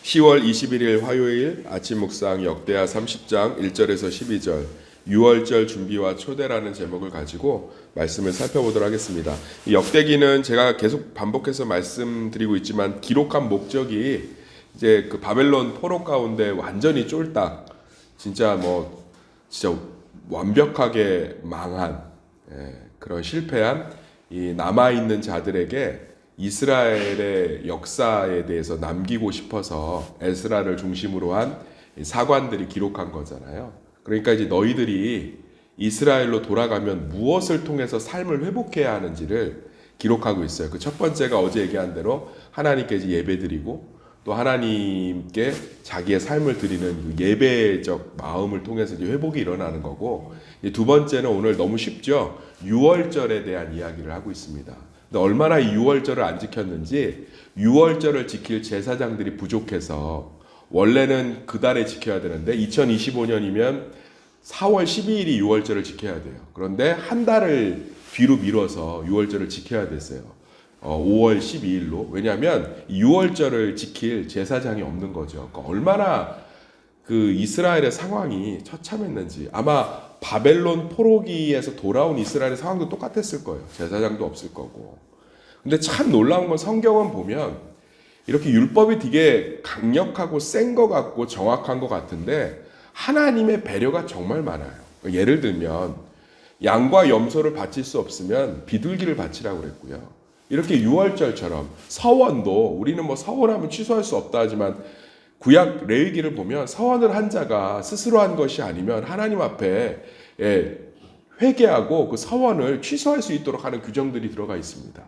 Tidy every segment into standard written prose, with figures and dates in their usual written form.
10월 21일 화요일 아침 묵상 역대하 30장 1절에서 12절 6월절 준비와 초대라는 제목을 가지고 말씀을 살펴보도록 하겠습니다. 이 역대기는 제가 계속 반복해서 말씀드리고 있지만 기록한 목적이 이제 그 바벨론 포로 가운데 완전히 쫄딱 진짜 완벽하게 망한 그런 실패한 이 남아있는 자들에게 이스라엘의 역사에 대해서 남기고 싶어서 에스라를 중심으로 한 사관들이 기록한 거잖아요. 그러니까 이제 너희들이 이스라엘로 돌아가면 무엇을 통해서 삶을 회복해야 하는지를 기록하고 있어요. 그 첫 번째가 어제 얘기한 대로 하나님께 이제 예배드리고 또 하나님께 자기의 삶을 드리는 그 예배적 마음을 통해서 이제 회복이 일어나는 거고, 두 번째는 오늘 너무 쉽죠. 유월절에 대한 이야기를 하고 있습니다. 근데 얼마나 이 유월절을 안 지켰는지, 유월절을 지킬 제사장들이 부족해서 원래는 그 달에 지켜야 되는데 2025년이면 4월 12일이 유월절을 지켜야 돼요. 그런데 한 달을 뒤로 미뤄서 유월절을 지켜야 됐어요. 5월 12일로. 왜냐하면 유월절을 지킬 제사장이 없는 거죠. 그러니까 얼마나 그 이스라엘의 상황이 처참했는지. 아마 바벨론 포로기에서 돌아온 이스라엘의 상황도 똑같았을 거예요. 제사장도 없을 거고. 근데 참 놀라운 건 성경은 보면 이렇게 율법이 되게 강력하고 센 것 같고 정확한 것 같은데 하나님의 배려가 정말 많아요. 예를 들면 양과 염소를 바칠 수 없으면 비둘기를 바치라고 그랬고요. 이렇게 유월절처럼 서원도 우리는 서원하면 취소할 수 없다 하지만 구약 레위기를 보면 서원을 한 자가 스스로 한 것이 아니면 하나님 앞에 회개하고 그 서원을 취소할 수 있도록 하는 규정들이 들어가 있습니다.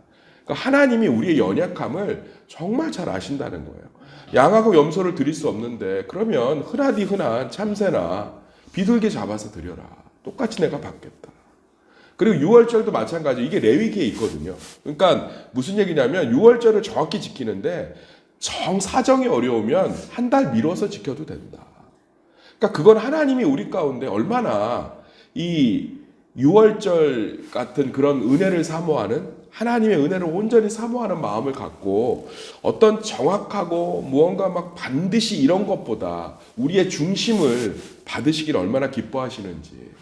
그러니까 하나님이 우리의 연약함을 정말 잘 아신다는 거예요. 양하고 염소를 드릴 수 없는데 그러면 흔하디 흔한 참새나 비둘기 잡아서 드려라. 똑같이 내가 받겠다. 그리고 유월절도 마찬가지. 이게 레위기에 있거든요. 그러니까 무슨 얘기냐면 유월절을 정확히 지키는데 사정이 어려우면 한 달 미뤄서 지켜도 된다. 그러니까 그건 하나님이 우리 가운데 얼마나 이 유월절 같은 그런 은혜를 사모하는, 하나님의 은혜를 온전히 사모하는 마음을 갖고 어떤 정확하고 무언가 반드시 이런 것보다 우리의 중심을 받으시길 얼마나 기뻐하시는지.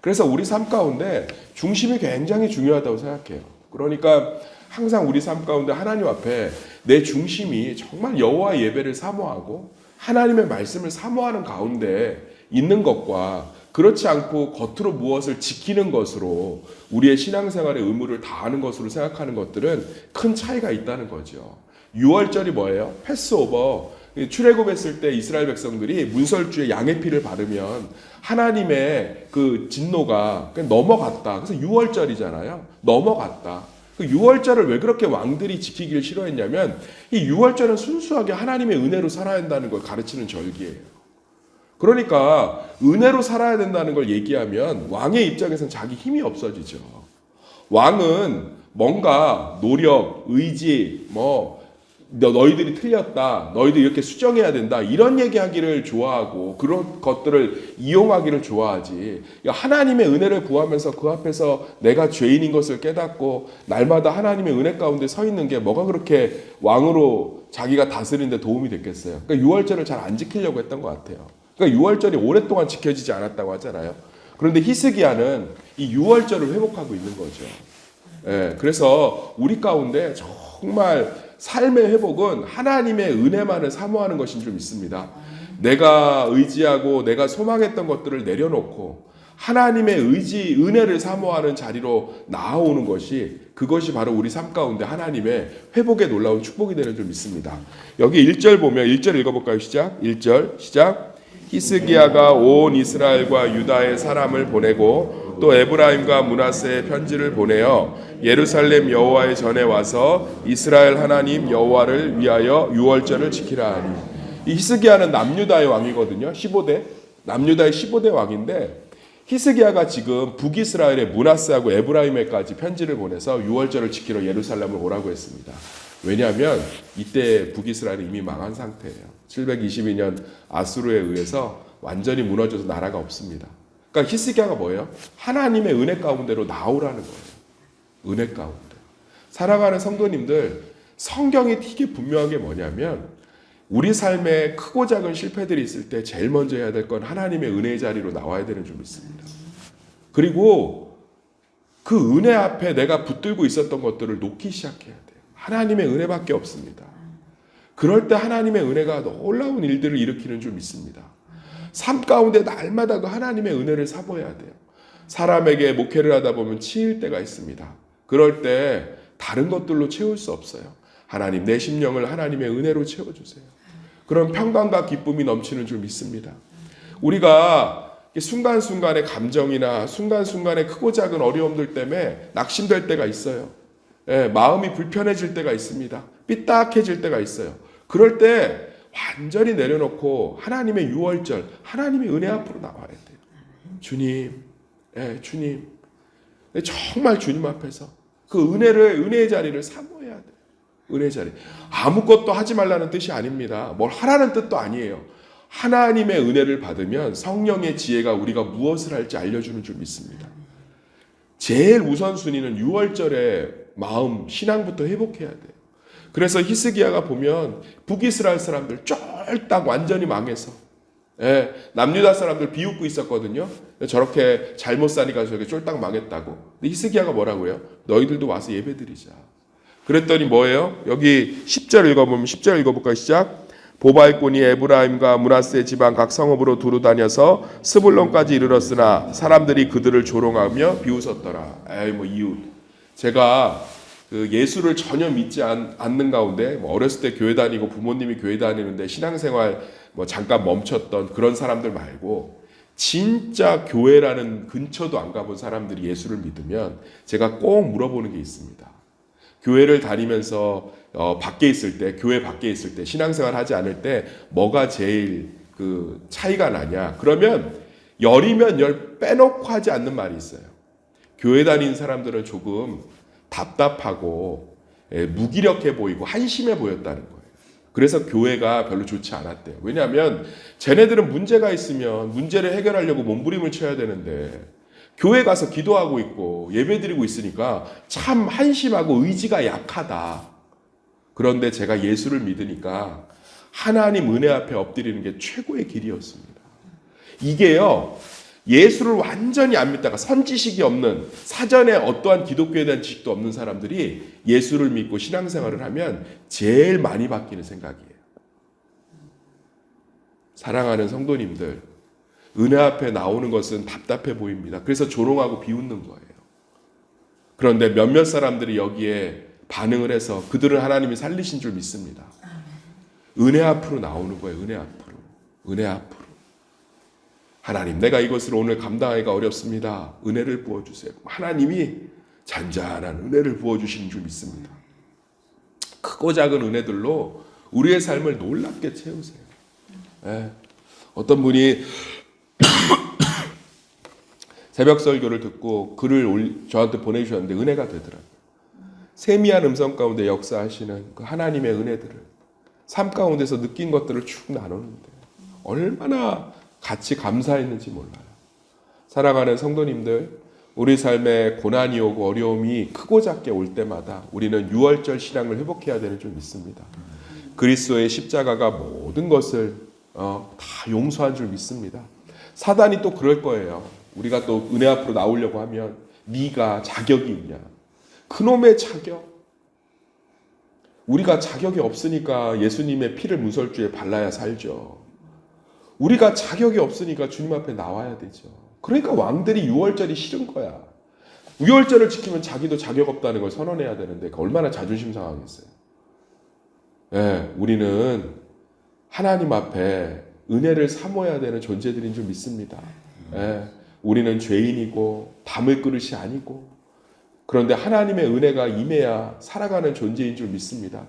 그래서 우리 삶 가운데 중심이 굉장히 중요하다고 생각해요. 그러니까 항상 우리 삶 가운데 하나님 앞에 내 중심이 정말 여호와의 예배를 사모하고 하나님의 말씀을 사모하는 가운데 있는 것과 그렇지 않고 겉으로 무엇을 지키는 것으로 우리의 신앙생활의 의무를 다하는 것으로 생각하는 것들은 큰 차이가 있다는 거죠. 유월절이 뭐예요? 패스오버. 출애굽했을 때 이스라엘 백성들이 문설주에 양의 피를 바르면 하나님의 그 진노가 넘어갔다. 그래서 유월절이잖아요. 넘어갔다. 그 유월절을 왜 그렇게 왕들이 지키기를 싫어했냐면 이 유월절은 순수하게 하나님의 은혜로 살아야 한다는 걸 가르치는 절기예요. 그러니까 은혜로 살아야 된다는 걸 얘기하면 왕의 입장에서는 자기 힘이 없어지죠. 왕은 뭔가 노력, 의지, 너희들이 틀렸다, 너희들 이렇게 수정해야 된다, 이런 얘기하기를 좋아하고 그런 것들을 이용하기를 좋아하지. 하나님의 은혜를 구하면서 그 앞에서 내가 죄인인 것을 깨닫고 날마다 하나님의 은혜 가운데 서 있는 게 뭐가 그렇게 왕으로 자기가 다스리는데 도움이 됐겠어요. 그러니까 유월절을 잘 안 지키려고 했던 것 같아요. 그러니까 유월절이 오랫동안 지켜지지 않았다고 하잖아요. 그런데 히스기야는 이 유월절을 회복하고 있는 거죠. 그래서 우리 가운데 정말 삶의 회복은 하나님의 은혜만을 사모하는 것인 줄 믿습니다. 내가 의지하고 내가 소망했던 것들을 내려놓고 하나님의 은혜를 사모하는 자리로 나아오는 것이, 그것이 바로 우리 삶 가운데 하나님의 회복에 놀라운 축복이 되는 줄 믿습니다. 여기 1절 보면 1절 읽어볼까요? 시작. 1절 시작. 히스기야가 온 이스라엘과 유다의 사람을 보내고 또 에브라임과 므낫세의 편지를 보내어 예루살렘 여호와의 전에 와서 이스라엘 하나님 여호와를 위하여 유월절을 지키라 하니. 이 히스기야는 남유다의 왕이거든요. 15대 남유다의 15대 왕인데 히스기야가 지금 북이스라엘의 므낫세하고 에브라임에까지 편지를 보내서 유월절을 지키러 예루살렘을 오라고 했습니다. 왜냐하면 이때 북이스라엘이 이미 망한 상태예요. 722년 아수르에 의해서 완전히 무너져서 나라가 없습니다. 그러니까 히스기야가 뭐예요? 하나님의 은혜 가운데로 나오라는 거예요. 은혜 가운데. 사랑하는 성도님들, 성경이 되게 분명한 게 뭐냐면 우리 삶에 크고 작은 실패들이 있을 때 제일 먼저 해야 될 건 하나님의 은혜의 자리로 나와야 되는 줄 믿습니다. 그리고 그 은혜 앞에 내가 붙들고 있었던 것들을 놓기 시작해야 돼요. 하나님의 은혜밖에 없습니다. 그럴 때 하나님의 은혜가 놀라운 일들을 일으키는 줄 믿습니다. 삶 가운데 날마다 그 하나님의 은혜를 사모해야 돼요. 사람에게 목회를 하다 보면 치일 때가 있습니다. 그럴 때 다른 것들로 채울 수 없어요. 하나님, 내 심령을 하나님의 은혜로 채워주세요. 그런 평강과 기쁨이 넘치는 줄 믿습니다. 우리가 순간순간의 감정이나 순간순간의 크고 작은 어려움들 때문에 낙심될 때가 있어요. 마음이 불편해질 때가 있습니다. 삐딱해질 때가 있어요. 그럴 때 완전히 내려놓고 하나님의 유월절, 하나님의 은혜 앞으로 나와야 돼요. 주님, 주님, 정말 주님 앞에서 그 은혜의 자리를 사모해야 돼요. 은혜의 자리. 아무것도 하지 말라는 뜻이 아닙니다. 뭘 하라는 뜻도 아니에요. 하나님의 은혜를 받으면 성령의 지혜가 우리가 무엇을 할지 알려주는 줄 믿습니다. 제일 우선순위는 유월절의 마음, 신앙부터 회복해야 돼요. 그래서 히스기야가 보면 북이스라엘 사람들 쫄딱 완전히 망해서 남유다 사람들 비웃고 있었거든요. 저렇게 잘못 사니까 저렇게 쫄딱 망했다고. 근데 히스기야가 뭐라고요? 너희들도 와서 예배드리자. 그랬더니 뭐예요? 여기 10절 읽어보면 10절 읽어볼까요? 시작. 보발꾼이 에브라임과 므낫세 지방 각 성읍으로 두루 다녀서 스불론까지 이르렀으나 사람들이 그들을 조롱하며 비웃었더라. 이웃. 제가 그 예수를 전혀 믿지 않는 가운데 어렸을 때 교회 다니고 부모님이 교회 다니는데 신앙생활 잠깐 멈췄던 그런 사람들 말고 진짜 교회라는 근처도 안 가본 사람들이 예수를 믿으면 제가 꼭 물어보는 게 있습니다. 교회를 다니면서 밖에 있을 때, 교회 밖에 있을 때, 신앙생활 하지 않을 때 뭐가 제일 그 차이가 나냐? 그러면 열이면 열 빼놓고 하지 않는 말이 있어요. 교회 다니는 사람들은 조금 답답하고 무기력해 보이고 한심해 보였다는 거예요. 그래서 교회가 별로 좋지 않았대요. 왜냐하면 쟤네들은 문제가 있으면 문제를 해결하려고 몸부림을 쳐야 되는데 교회 가서 기도하고 있고 예배드리고 있으니까 참 한심하고 의지가 약하다. 그런데 제가 예수를 믿으니까 하나님 은혜 앞에 엎드리는 게 최고의 길이었습니다. 이게요, 예수를 완전히 안 믿다가 선지식이 없는, 사전에 어떠한 기독교에 대한 지식도 없는 사람들이 예수를 믿고 신앙생활을 하면 제일 많이 바뀌는 생각이에요. 사랑하는 성도님들, 은혜 앞에 나오는 것은 답답해 보입니다. 그래서 조롱하고 비웃는 거예요. 그런데 몇몇 사람들이 여기에 반응을 해서 그들은 하나님이 살리신 줄 믿습니다. 은혜 앞으로 나오는 거예요. 은혜 앞으로. 은혜 앞으로. 하나님, 내가 이것을 오늘 감당하기가 어렵습니다. 은혜를 부어주세요. 하나님이 잔잔한 은혜를 부어주시는 줄 믿습니다. 크고 작은 은혜들로 우리의 삶을 놀랍게 채우세요. 어떤 분이 새벽 설교를 듣고 글을 저한테 보내주셨는데 은혜가 되더라고요. 세미한 음성 가운데 역사하시는 그 하나님의 은혜들을 삶 가운데서 느낀 것들을 쭉 나누는데 얼마나 같이 감사했는지 몰라요. 사랑하는 성도님들, 우리 삶에 고난이 오고 어려움이 크고 작게 올 때마다 우리는 유월절 신앙을 회복해야 되는 줄 믿습니다. 그리스도의 십자가가 모든 것을 다 용서한 줄 믿습니다. 사단이 또 그럴 거예요. 우리가 또 은혜 앞으로 나오려고 하면 네가 자격이 있냐. 그놈의 자격. 우리가 자격이 없으니까 예수님의 피를 문설주에 발라야 살죠. 우리가 자격이 없으니까 주님 앞에 나와야 되죠. 그러니까 왕들이 유월절이 싫은 거야. 유월절을 지키면 자기도 자격 없다는 걸 선언해야 되는데 얼마나 자존심 상하겠어요. 우리는 하나님 앞에 은혜를 사모해야 되는 존재들인 줄 믿습니다. 우리는 죄인이고 담을 그릇이 아니고 그런데 하나님의 은혜가 임해야 살아가는 존재인 줄 믿습니다.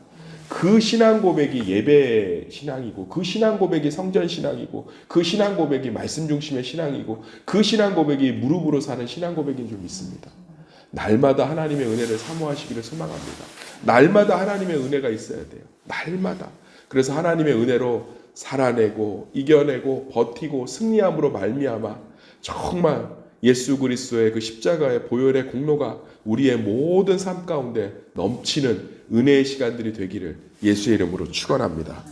그 신앙 고백이 예배 신앙이고 그 신앙 고백이 성전 신앙이고 그 신앙 고백이 말씀 중심의 신앙이고 그 신앙 고백이 무릎으로 사는 신앙 고백인 줄 믿습니다. 날마다 하나님의 은혜를 사모하시기를 소망합니다. 날마다 하나님의 은혜가 있어야 돼요. 날마다. 그래서 하나님의 은혜로 살아내고 이겨내고 버티고 승리함으로 말미암아 정말 예수 그리스도의 그 십자가의 보혈의 공로가 우리의 모든 삶 가운데 넘치는 은혜의 시간들이 되기를 예수의 이름으로 축원합니다.